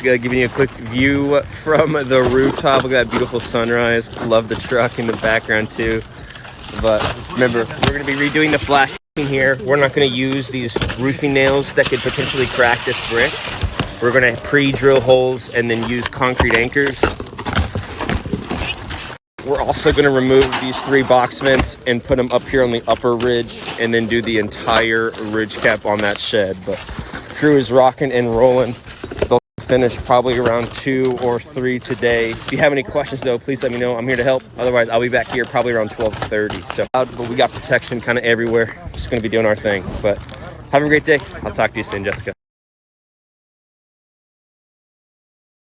Jessica giving you a quick view from the rooftop. Look at that beautiful sunrise. Love the truck in the background too. But remember, we're going to be redoing the flashing here. We're not going to use these roofing nails that could potentially crack this brick. We're going to pre-drill holes and then use concrete anchors. We're also going to remove these 3 box vents and put them up here on the upper ridge and then do the entire ridge cap on that shed. But crew is rocking and rolling. They'll finish probably around 2 or 3 today. If you have any questions though, please let me know. I'm here to help. Otherwise, I'll be back here probably around 12:30. So, but we got protection kind of everywhere. Just going to be doing our thing. But have a great day. I'll talk to you soon, Jessica.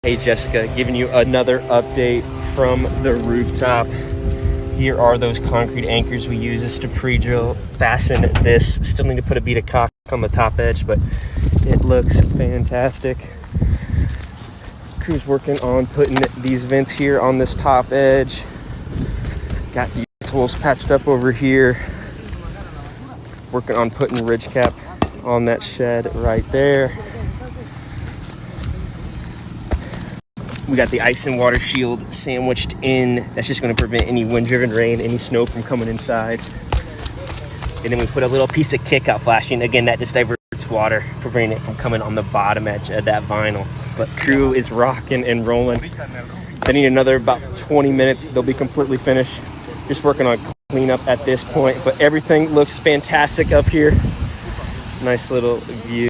Hey Jessica, giving you another update from the rooftop. Here are those concrete anchors we use this to pre-drill, fasten this. Still need to put a bead of caulk on the top edge, but it looks fantastic. Crew's working on putting these vents here on this top edge. Got these holes patched up over here. Working on putting ridge cap on that shed right there. We got the ice and water shield sandwiched in. That's just going to prevent any wind-driven rain, any snow from coming inside. And then we put a little piece of kick-out flashing. Again, that just diverts water, preventing it from coming on the bottom edge of that vinyl. But crew is rocking and rolling. They need another about 20 minutes. They'll be completely finished. Just working on cleanup at this point. But everything looks fantastic up here. Nice little view.